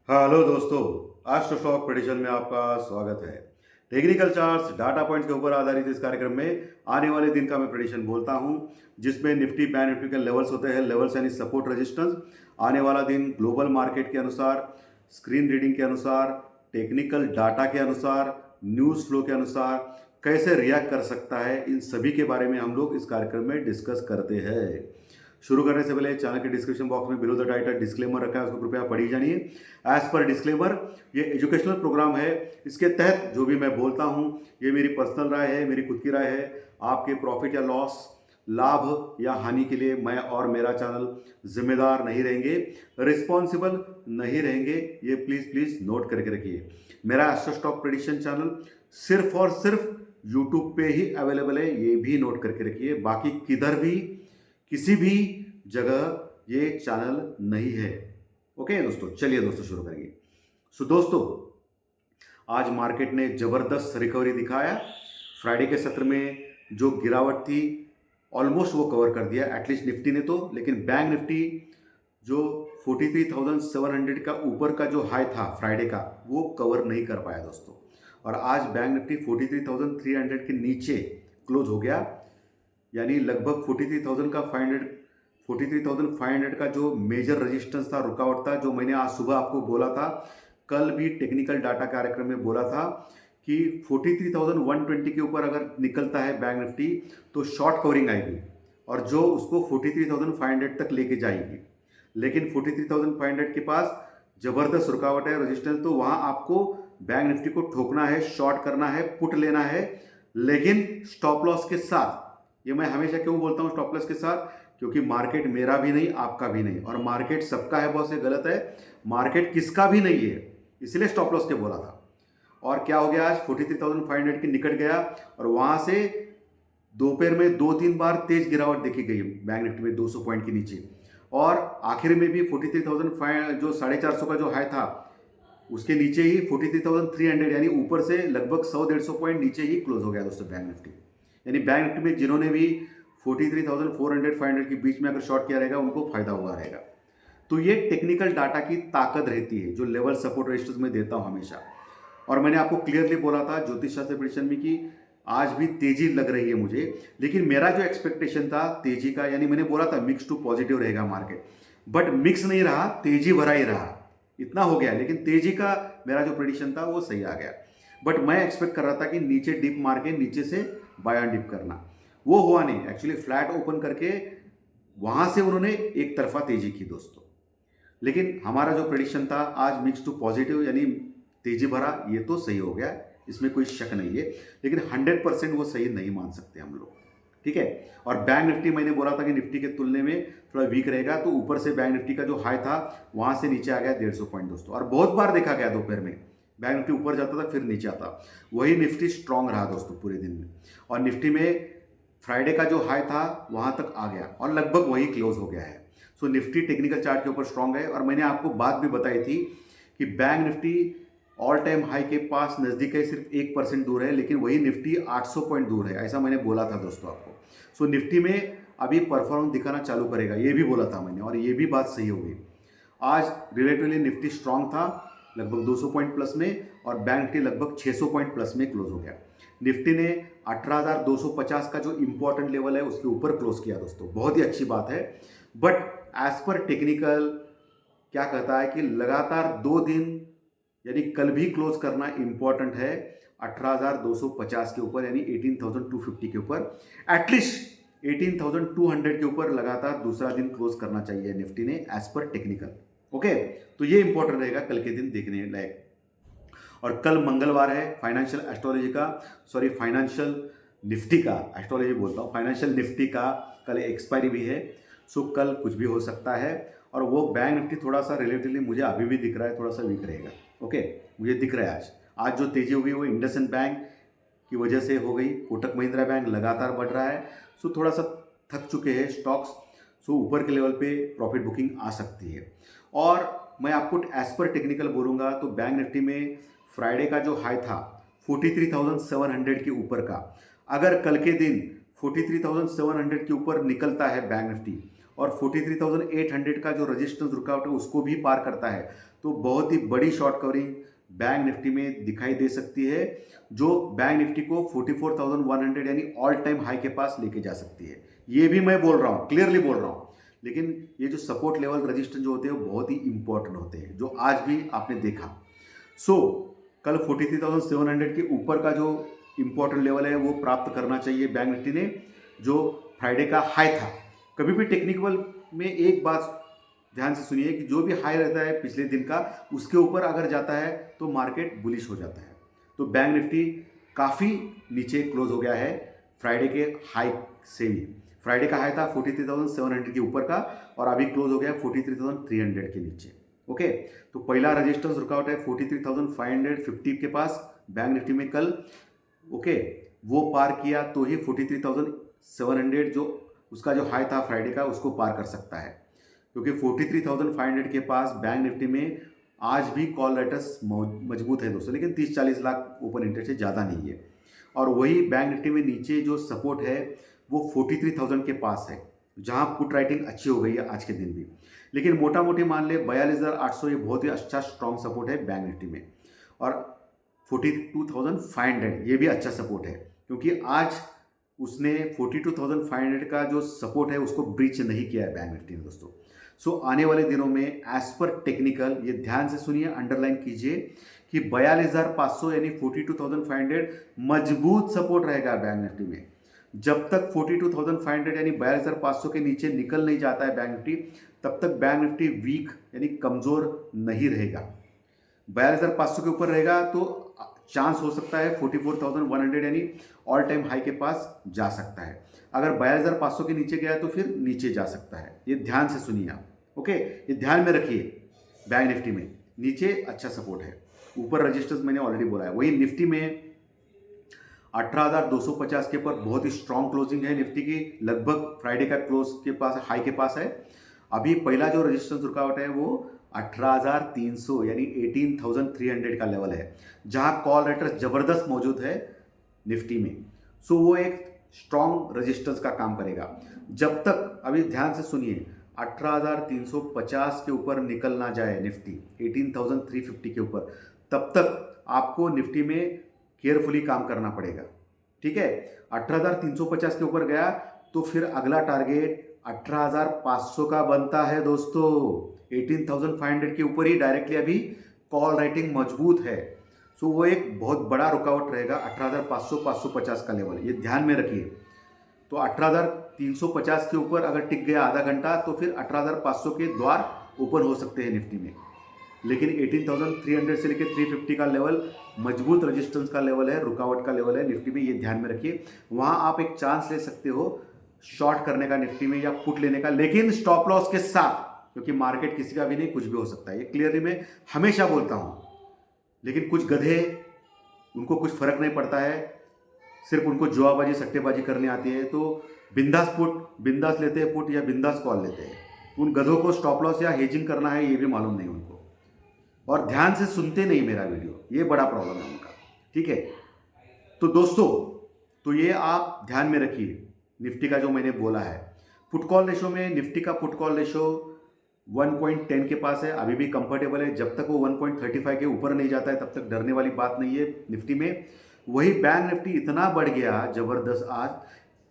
Hello दोस्तों, आज तो स्टॉक प्रेडिक्शन में आपका स्वागत है। टेक्निकल चार्ट्स डाटा पॉइंट्स के ऊपर आधारित इस कार्यक्रम में आने वाले दिन का मैं प्रेडिक्शन बोलता हूं, जिसमें निफ्टी बैंक निफ्टी के लेवल्स होते हैं। लेवल्स यानी सपोर्ट रेजिस्टेंस। आने वाला दिन ग्लोबल मार्केट के अनुसार, स्क्रीन रीडिंग के अनुसार, टेक्निकल डाटा के अनुसार, न्यूज़ फ्लो के अनुसार कैसे रिएक्ट कर सकता है, इन सभी के बारे में हम लोग इस कार्यक्रम में डिस्कस करते हैं। शुरू करने से पहले चैनल के डिस्क्रिप्शन बॉक्स में बिलो द टाइटल डिस्क्लेमर रखा है, उसको कृपया पढ़ी जानिए। एज पर डिस्क्लेमर, ये एजुकेशनल प्रोग्राम है। इसके तहत जो भी मैं बोलता हूँ ये मेरी पर्सनल राय है, मेरी खुद की राय है। आपके प्रॉफिट या लॉस, लाभ या हानि के लिए मैं और मेरा चैनल जिम्मेदार नहीं रहेंगे, रिस्पॉन्सिबल नहीं रहेंगे। ये प्लीज़ प्लीज़ नोट करके रखिए। मेरा एस्ट्रो स्टॉक प्रेडिक्शन चैनल सिर्फ और सिर्फ यूट्यूब पे ही अवेलेबल है, ये भी नोट करके रखिए। बाकी किधर भी किसी भी जगह ये चैनल नहीं है। ओके दोस्तों, चलिए दोस्तों शुरू करेंगे। दोस्तों, आज मार्केट ने ज़बरदस्त रिकवरी दिखाया। फ्राइडे के सत्र में जो गिरावट थी ऑलमोस्ट वो कवर कर दिया, एटलीस्ट निफ्टी ने तो। लेकिन बैंक निफ्टी जो 43,700 का ऊपर का जो हाई था फ्राइडे का, वो कवर नहीं कर पाया दोस्तों। और आज बैंक निफ्टी 43,300 के नीचे क्लोज हो गया, यानी लगभग 43,500 का जो मेजर रेजिस्टेंस था, रुकावट था, जो मैंने आज सुबह आपको बोला था, कल भी टेक्निकल डाटा कार्यक्रम में बोला था कि 43,120 के ऊपर अगर निकलता है बैंक निफ्टी तो शॉर्ट कवरिंग आएगी और जो उसको 43,500 तक लेके जाएगी। लेकिन 43,500 के पास ज़बरदस्त रुकावट है, रेजिस्टेंस, तो वहाँ आपको बैंक निफ्टी को ठोकना है, शॉर्ट करना है, पुट लेना है, लेकिन स्टॉप लॉस के साथ। ये मैं हमेशा क्यों बोलता हूँ स्टॉप लॉस के साथ? क्योंकि मार्केट मेरा भी नहीं, आपका भी नहीं, और मार्केट सबका है बॉस, ये गलत है। मार्केट किसका भी नहीं है, इसलिए स्टॉप लॉस के बोला था। और क्या हो गया, आज 43,500 के निकट गया और वहां से दोपहर में 2-3 बार तेज गिरावट देखी गई बैंक निफ्टी में 200 पॉइंट के नीचे। और आखिर में भी 43,500 जो 450 का जो हाई था उसके नीचे ही 43,300, यानी ऊपर से लगभग 100-150 पॉइंट नीचे ही क्लोज हो गया दोस्तों बैंक निफ्टी। यानी बैंक निफ्टी में जिन्होंने भी 43,400-500 के बीच में अगर शॉर्ट किया रहेगा उनको फायदा हुआ रहेगा। तो ये टेक्निकल डाटा की ताकत रहती है जो लेवल सपोर्ट रेजिस्टेंस में देता हूं हमेशा। और मैंने आपको क्लियरली बोला था ज्योतिष शास्त्र प्रेडिक्शन में कि आज भी तेजी लग रही है मुझे, लेकिन मेरा जो एक्सपेक्टेशन था तेजी का, यानी मैंने बोला था मिक्स टू पॉजिटिव रहेगा मार्केट, बट मिक्स नहीं रहा, तेजी भरा ही रहा, इतना हो गया। लेकिन तेजी का मेरा जो प्रेडिक्शन था वो सही आ गया। बट मैं एक्सपेक्ट कर रहा था कि नीचे डिप मार के नीचे से बाय ऑन डिप करना, वो हुआ नहीं। एक्चुअली फ्लैट ओपन करके वहां से उन्होंने एक तरफा तेजी की दोस्तों। लेकिन हमारा जो प्रेडिक्शन था आज मिक्स टू पॉजिटिव यानी तेजी भरा, ये तो सही हो गया, इसमें कोई शक नहीं है। लेकिन 100% वो सही नहीं मान सकते हम लोग, ठीक है। और बैंक निफ्टी मैंने बोला था कि निफ्टी के तुलने में थोड़ा वीक रहेगा, तो ऊपर से बैंक निफ्टी का जो हाई था वहां से नीचे आ गया 150 पॉइंट दोस्तों। और बहुत बार देखा गया दोपहर में बैंक निफ्टी ऊपर जाता था फिर नीचे आता, वही निफ्टी स्ट्रांग रहा दोस्तों पूरे दिन में। और निफ्टी में फ्राइडे का जो हाई था वहां तक आ गया और लगभग वही क्लोज हो गया है। सो निफ्टी टेक्निकल चार्ट के ऊपर स्ट्रांग है। और मैंने आपको बात भी बताई थी कि bank Nifty all time high के पास नज़दीक है, सिर्फ 1% दूर है, लेकिन वही निफ्टी 800 पॉइंट दूर है, ऐसा मैंने बोला था दोस्तों आपको। सो निफ्टी में अभी परफॉर्मेंस दिखाना चालू करेगा, ये भी बोला था मैंने, और ये भी बात सही हो गई। आज रिलेटिवली निफ्टी स्ट्रांग था लगभग 200 पॉइंट प्लस में, और बैंक निफ्टी लगभग 600 पॉइंट प्लस में क्लोज हो गया। निफ्टी ने 18,250 का जो इंपॉर्टेंट लेवल है उसके ऊपर क्लोज किया दोस्तों, बहुत ही अच्छी बात है। बट एज पर टेक्निकल क्या कहता है कि लगातार 2 दिन यानी कल भी क्लोज करना इंपॉर्टेंट है 18,250 के ऊपर, यानी 18,250 के ऊपर, एटलीस्ट 18,200 के ऊपर लगातार दूसरा दिन क्लोज करना चाहिए निफ्टी ने एज पर टेक्निकल। ओके, तो ये इंपॉर्टेंट रहेगा कल के दिन देखने लायक। और कल मंगलवार है, फाइनेंशियल एस्ट्रोलॉजी का, सॉरी फाइनेंशियल निफ्टी का, एस्ट्रोलॉजी बोलता हूँ, फाइनेंशियल निफ्टी का कल एक्सपायरी भी है। सो कल कुछ भी हो सकता है। और वो बैंक निफ्टी थोड़ा सा रिलेटिवली मुझे अभी भी दिख रहा है थोड़ा सा वीक रहेगा। ओके, मुझे दिख रहा है आज जो तेजी हो गई वो इंडसइंड बैंक की वजह से हो गई। कोटक महिंद्रा बैंक लगातार बढ़ रहा है, सो थोड़ा सा थक चुके हैं स्टॉक्स, सो ऊपर के लेवल पे प्रॉफिट बुकिंग आ सकती है। और मैं आपको एज पर टेक्निकल बोलूँगा तो बैंक निफ्टी में फ्राइडे का जो हाई था 43,700 के ऊपर का, अगर कल के दिन 43,700 के ऊपर निकलता है बैंक निफ्टी और 43,800 का जो रेजिस्टेंस रुकावट है उसको भी पार करता है। तो बहुत ही बड़ी शॉर्ट कवरिंग बैंक निफ्टी में दिखाई दे सकती है, जो बैंक निफ्टी को 44,100 यानी ऑल टाइम हाई के पास लेके जा सकती है। ये भी मैं बोल रहा हूँ, क्लियरली बोल रहा हूँ। लेकिन ये जो सपोर्ट लेवल रजिस्टेंस जो होते हैं वो बहुत ही इंपॉर्टेंट होते हैं, जो आज भी आपने देखा। कल 43,700 के ऊपर का जो इंपॉर्टेंट लेवल है वो प्राप्त करना चाहिए बैंक निफ्टी ने, जो फ्राइडे का हाई था। कभी भी टेक्निकल में एक बात ध्यान से सुनिए कि जो भी हाई रहता है पिछले दिन का, उसके ऊपर अगर जाता है तो मार्केट बुलिश हो जाता है। तो बैंक निफ्टी काफ़ी नीचे क्लोज हो गया है फ्राइडे के हाई से भी। फ्राइडे का हाई था 43,700 के ऊपर का, और अभी क्लोज हो गया 43,300 के नीचे। ओके, तो पहला रेजिस्टेंस रुकावट है 43,550 के पास बैंक निफ्टी में कल। ओके, वो पार किया तो ही 43,700 जो उसका जो हाई था फ्राइडे का उसको पार कर सकता है, क्योंकि 43,500 के पास बैंक निफ्टी में आज भी कॉल लेटर्स मजबूत है दोस्तों, लेकिन 30-40 लाख ओपन इंटरेस्ट है, ज़्यादा नहीं है। और वही बैंक निफ्टी में नीचे जो सपोर्ट है वो 43,000 के पास है, जहां पुट राइटिंग अच्छी हो गई है आज के दिन भी। लेकिन मोटा मोटी मान ले 42,800 ये बहुत ही अच्छा स्ट्रॉन्ग सपोर्ट है बैंक निफ्टी में, और 42,500 ये भी अच्छा सपोर्ट है, क्योंकि आज उसने 42,500 का जो सपोर्ट है उसको ब्रीच नहीं किया है बैंक निफ्टी ने दोस्तों। आने वाले दिनों में एज पर टेक्निकल, ये ध्यान से सुनिए, अंडरलाइन कीजिए कि 42,500 यानी 42,500 मजबूत सपोर्ट रहेगा बैंक निफ्टी में। जब तक 42,500 यानी 42,500 के नीचे निकल नहीं जाता है बैंक निफ्टी, तब तक बैंक निफ्टी वीक यानी कमजोर नहीं रहेगा। 42,500 के ऊपर रहेगा तो चांस हो सकता है 44,100 यानी ऑल टाइम हाई के पास जा सकता है। अगर 42,500 के नीचे गया तो फिर नीचे जा सकता है। ये ध्यान से सुनिए आप, ओके, ये ध्यान में रखिए। बैंक निफ्टी में नीचे अच्छा सपोर्ट है, ऊपर रजिस्टर्स मैंने ऑलरेडी बोला है। वही निफ्टी में 18,250 के ऊपर बहुत ही स्ट्रॉन्ग क्लोजिंग है निफ्टी की, लगभग फ्राइडे का क्लोज के पास, हाई के पास है। अभी पहला जो रजिस्टेंस रुकावट है वो 18,300 यानी 18,300 का लेवल है, जहां कॉल लेटर जबरदस्त मौजूद है निफ्टी में। वो एक स्ट्रॉन्ग रेजिस्टेंस का काम करेगा। जब तक, अभी ध्यान से सुनिए, 18,350 के ऊपर निकल ना जाए निफ्टी 18,350 के ऊपर, तब तक आपको निफ्टी में केयरफुली काम करना पड़ेगा। ठीक है, 18,350 के ऊपर गया तो फिर अगला टारगेट 18,500 का बनता है दोस्तों। 18,500 के ऊपर ही डायरेक्टली अभी कॉल राइटिंग मजबूत है। वो एक बहुत बड़ा रुकावट रहेगा 18,500-550 का लेवल, ये ध्यान में रखिए। तो 18,350 के ऊपर अगर टिक गया आधा घंटा तो फिर 18,500 के द्वार ओपन हो सकते हैं निफ्टी में। लेकिन 18,300 से लेकर 350 का लेवल मजबूत रेजिस्टेंस का लेवल है, रुकावट का लेवल है निफ्टी में, ये ध्यान में रखिए। वहां आप एक चांस ले सकते हो शॉर्ट करने का निफ्टी में या पुट लेने का, लेकिन स्टॉप लॉस के साथ, क्योंकि मार्केट किसी का भी नहीं, कुछ भी हो सकता है, ये क्लियरली मैं हमेशा बोलता हूं। लेकिन कुछ गधे, उनको कुछ फर्क नहीं पड़ता है, सिर्फ उनको जुआबाजी सट्टेबाजी करने आती है, तो बिंदास पुट, बिंदास लेते हैं पुट या बिंदास कॉल लेते हैं। उन गधों को स्टॉप लॉस या हेजिंग करना है ये भी मालूम नहीं उनको, और ध्यान से सुनते नहीं मेरा वीडियो, ये बड़ा प्रॉब्लम है उनका। ठीक है, तो दोस्तों, तो ये आप ध्यान में रखिए निफ्टी का जो मैंने बोला है। पुट कॉल रेशो में निफ्टी का पुट कॉल रेशो 1.10 के पास है, अभी भी कंफर्टेबल है। जब तक वो 1.35 के ऊपर नहीं जाता है तब तक डरने वाली बात नहीं है निफ्टी में। वही बैंक निफ्टी इतना बढ़ गया जबरदस्त आज,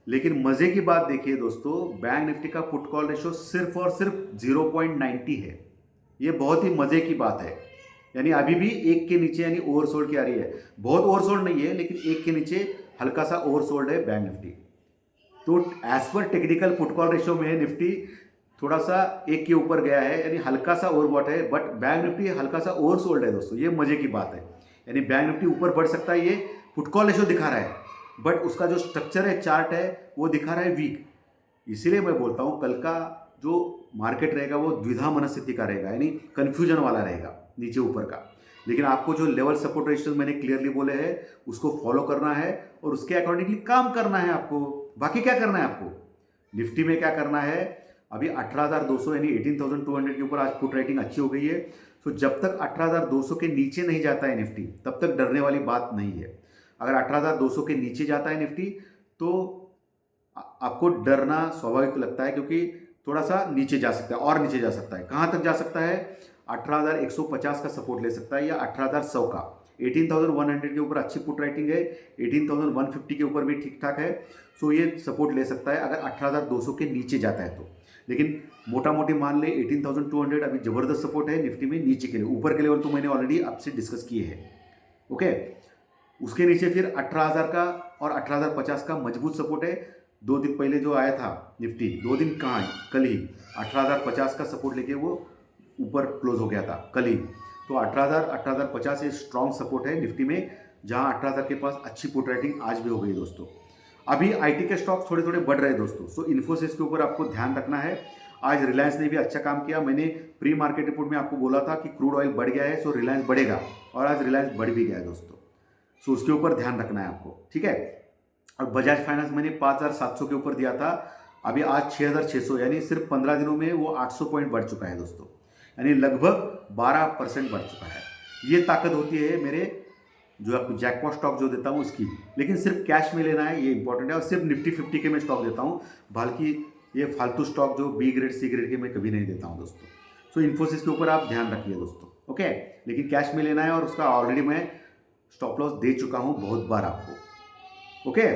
लेकिन मजे की बात देखिए दोस्तों, बैंक निफ्टी का पुट कॉल रेशो सिर्फ और सिर्फ 0.90 है। ये बहुत ही मजे की बात है, यानी अभी भी एक के नीचे, यानी ओवरसोल्ड की आ रही है। बहुत ओवरसोल्ड नहीं है, लेकिन एक के नीचे हल्का सा ओवरसोल्ड है बैंक निफ्टी। तो as per technical put call ratio में निफ्टी थोड़ा सा एक के ऊपर गया है, यानी हल्का सा ओवरबॉट है, बट बैंक निफ्टी हल्का सा ओवरसोल्ड है दोस्तों। ये मजे की बात है, यानी बैंक निफ्टी ऊपर बढ़ सकता है, ये पुट कॉल रेशो दिखा रहा है, बट उसका जो स्ट्रक्चर है, चार्ट है, वो दिखा रहा है वीक। इसीलिए मैं बोलता हूँ कल का जो मार्केट रहेगा वो द्विधा मनस्थिति का रहेगा, यानी कंफ्यूजन वाला रहेगा नीचे ऊपर का। लेकिन आपको जो लेवल सपोर्ट रेजिस्टेंस मैंने क्लियरली बोले हैं उसको फॉलो करना है और उसके अकॉर्डिंगली काम करना है आपको। बाकी क्या करना है आपको, निफ्टी में क्या करना है, अभी 18,200 यानी 18,200 के ऊपर आज पुट राइटिंग अच्छी हो गई है। तो जब तक 18,200 के नीचे नहीं जाता है निफ्टी, तब तक डरने वाली बात नहीं है। अगर 18,200 के नीचे जाता है निफ्टी तो आपको डरना स्वाभाविक लगता है, क्योंकि थोड़ा सा नीचे जा सकता है और नीचे जा सकता है। कहाँ तक जा सकता है? 18,150 का सपोर्ट ले सकता है या 18,100 का। 18,100 के ऊपर अच्छी पुट राइटिंग है, 18,150 के ऊपर भी ठीक ठाक है। सो ये सपोर्ट ले सकता है अगर 18,200 के नीचे जाता है तो। लेकिन मोटा मोटी मान ले 18,200 अभी ज़बरदस्त सपोर्ट है निफ्टी में। नीचे के लिए, ऊपर के लेवल तो मैंने ऑलरेडी आपसे डिस्कस किए हैं। ओके, उसके नीचे फिर 18,000 का और 18,050 का मजबूत सपोर्ट है। 2 दिन पहले जो आया था निफ्टी, 2 दिन कहाँ है, कल ही 18,050 का सपोर्ट लेके वो ऊपर क्लोज हो गया था कल ही। तो 18,000 18,050 ये स्ट्रॉन्ग सपोर्ट है निफ्टी में, जहाँ 18,000 के पास अच्छी पुट राइटिंग आज भी हो गई दोस्तों। अभी आईटी के स्टॉक थोड़े थोड़े बढ़ रहे हैं दोस्तों। सो इन्फोसिस के ऊपर आपको ध्यान रखना है। आज रिलायंस ने भी अच्छा काम किया। मैंने प्री मार्केट रिपोर्ट में आपको बोला था कि क्रूड ऑयल बढ़ गया है, सो रिलायंस बढ़ेगा, और आज रिलायंस बढ़ भी गया है दोस्तों। सो उसके ऊपर ध्यान रखना है आपको, ठीक है। और बजाज फाइनेंस मैंने 5,700 के ऊपर दिया था, अभी आज 6,600, यानी सिर्फ 15 दिनों में वो 800 पॉइंट बढ़ चुका है दोस्तों, यानी लगभग 12% बढ़ चुका है। ये ताकत होती है मेरे जो आपको जैकपॉट स्टॉक जो देता हूँ उसकी। लेकिन सिर्फ कैश में लेना है, ये इंपॉर्टेंट है। और सिर्फ निफ्टी 50 के मैं स्टॉक देता हूँ, बल्कि ये फालतू स्टॉक जो बी ग्रेड सी ग्रेड के मैं कभी नहीं देता हूँ दोस्तों। सो इन्फोसिस के ऊपर आप ध्यान रखिए दोस्तों, ओके। लेकिन कैश में लेना है, और उसका ऑलरेडी मैं स्टॉप लॉस दे चुका हूँ बहुत बार आपको, ओके।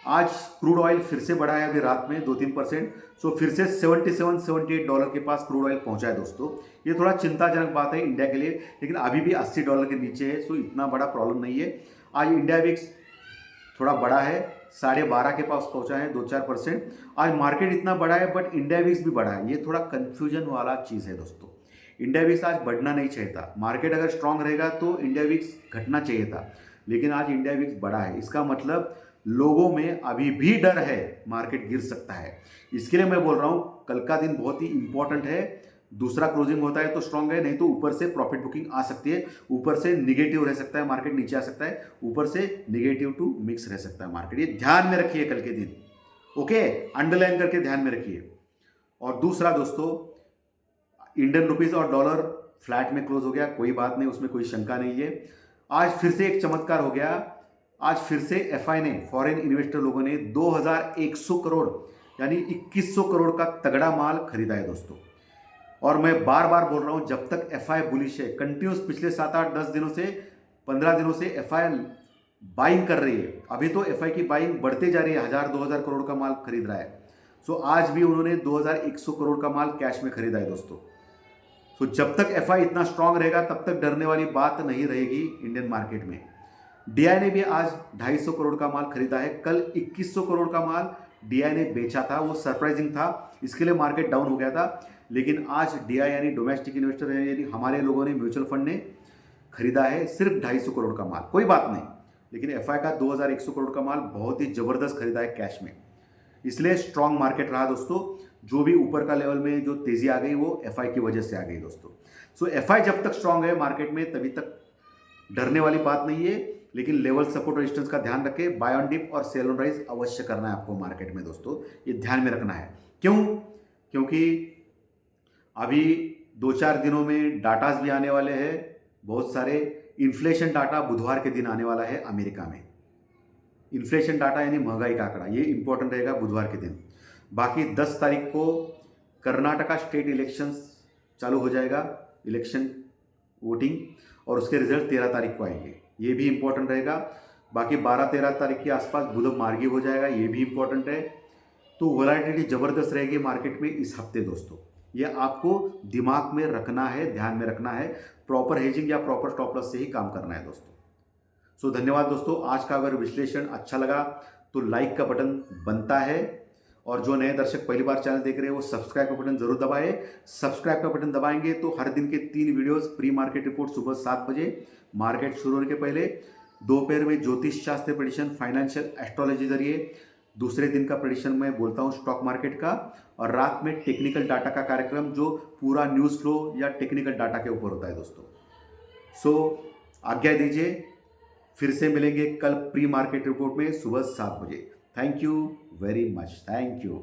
आज क्रूड ऑयल फिर से बढ़ा है अभी रात में 2-3%। सो फिर से $77-78 के पास क्रूड ऑयल पहुंचा है दोस्तों। ये थोड़ा चिंताजनक बात है इंडिया के लिए, लेकिन अभी भी $80 के नीचे है। सो इतना बड़ा प्रॉब्लम नहीं है। आज इंडिया विक्स थोड़ा बड़ा है, 12.5 के पास पहुंचा है, 2-4%। आज मार्केट इतना बड़ा है बट इंडिया विक्स भी बढ़ा है। ये थोड़ा कन्फ्यूजन वाला चीज़ है दोस्तों। इंडिया विक्स आज बढ़ना नहीं चाहिए था। मार्केट अगर स्ट्रांग रहेगा तो इंडिया विक्स घटना चाहिए था, लेकिन आज इंडिया विक्स बढ़ा है। इसका मतलब लोगों में अभी भी डर है मार्केट गिर सकता है। इसके लिए मैं बोल रहा हूँ कल का दिन बहुत ही इंपॉर्टेंट है। दूसरा क्लोजिंग होता है तो स्ट्रांग है, नहीं तो ऊपर से प्रॉफिट बुकिंग आ सकती है, ऊपर से निगेटिव रह सकता है, मार्केट नीचे आ सकता है, ऊपर से निगेटिव टू मिक्स रह सकता है मार्केट। ये ध्यान में रखिए कल के दिन, ओके, अंडरलाइन करके ध्यान में रखिए। और दूसरा दोस्तों, इंडियन रुपीज और डॉलर फ्लैट में क्लोज हो गया, कोई बात नहीं, उसमें कोई शंका नहीं है। आज फिर से एक चमत्कार हो गया। आज फिर से एफआई ने, फॉरेन इन्वेस्टर लोगों ने 2,100 करोड़ यानी 2,100 करोड़ का तगड़ा माल खरीदा है दोस्तों। और मैं बार बार बोल रहा हूं, जब तक एफआई बुलिश है, कंटिन्यूस पिछले 7-8-10 दिनों से, 15 दिनों से एफआई बाइंग कर रही है। अभी तो एफआई की बाइंग बढ़ते जा रही है, 1,000-2,000 करोड़ का माल खरीद रहा है। सो आज भी उन्होंने 2,100 करोड़ का माल कैश में खरीदा है दोस्तों। सो जब तक एफआई इतना स्ट्रांग रहेगा तब तक डरने वाली बात नहीं रहेगी इंडियन मार्केट में। डीआई ने भी आज 250 करोड़ का माल खरीदा है। कल 2,100 करोड़ का माल डीआई ने बेचा था, वो सरप्राइजिंग था, इसके लिए मार्केट डाउन हो गया था। लेकिन आज डीआई यानी डोमेस्टिक इन्वेस्टर है, यानी हमारे लोगों ने, म्यूचुअल फंड ने खरीदा है सिर्फ 250 करोड़ का माल, कोई बात नहीं। लेकिन एफआई का 2,100 करोड़ का माल बहुत ही जबरदस्त खरीदा है कैश में, इसलिए स्ट्रांग मार्केट रहा दोस्तों। जो भी ऊपर का लेवल में जो तेजी आ गई वो एफआई की वजह से आ गई दोस्तों। सो एफआई जब तक स्ट्रांग है मार्केट में तभी तक डरने वाली बात नहीं है। लेकिन लेवल सपोर्ट रेजिस्टेंस का ध्यान रखें, बाय ऑन डिप और सेल ऑन राइज अवश्य करना है आपको मार्केट में दोस्तों, ये ध्यान में रखना है। क्यों? क्योंकि अभी 2-4 दिनों में डाटाज भी आने वाले हैं, बहुत सारे। इन्फ्लेशन डाटा बुधवार के दिन आने वाला है अमेरिका में। इन्फ्लेशन डाटा यानी महंगाई का आंकड़ा, ये इंपॉर्टेंट रहेगा बुधवार के दिन। बाकी 10 तारीख को कर्नाटका स्टेट इलेक्शंस चालू हो जाएगा, इलेक्शन वोटिंग, और उसके रिजल्ट 13 तारीख को आएंगे, ये भी इंपॉर्टेंट रहेगा। बाकी 12-13 तारीख के आसपास बुध मार्गी हो जाएगा, ये भी इंपॉर्टेंट है। तो वोलेटिलिटी ज़बरदस्त रहेगी मार्केट में इस हफ्ते दोस्तों, ये आपको दिमाग में रखना है, ध्यान में रखना है। प्रॉपर हेजिंग या प्रॉपर स्टॉप लॉस से ही काम करना है दोस्तों। सो धन्यवाद दोस्तों। आज का अगर विश्लेषण अच्छा लगा तो लाइक का बटन बनता है, और जो नए दर्शक पहली बार चैनल देख रहे हैं वो सब्सक्राइब का बटन जरूर दबाएं। सब्सक्राइब का बटन दबाएंगे तो हर दिन के 3 वीडियोस, प्री मार्केट रिपोर्ट सुबह 7 बजे मार्केट शुरू होने के पहले, दोपहर में ज्योतिष शास्त्र प्रेडिक्शन, फाइनेंशियल एस्ट्रोलॉजी जरिए दूसरे दिन का प्रेडिक्शन मैं बोलता हूँ स्टॉक मार्केट का, और रात में टेक्निकल डाटा का कार्यक्रम जो पूरा न्यूज़ फ्लो या टेक्निकल डाटा के ऊपर होता है दोस्तों। सो आज्ञा दीजिए, फिर से मिलेंगे कल प्री मार्केट रिपोर्ट में सुबह 7 बजे। Thank you very much, thank you.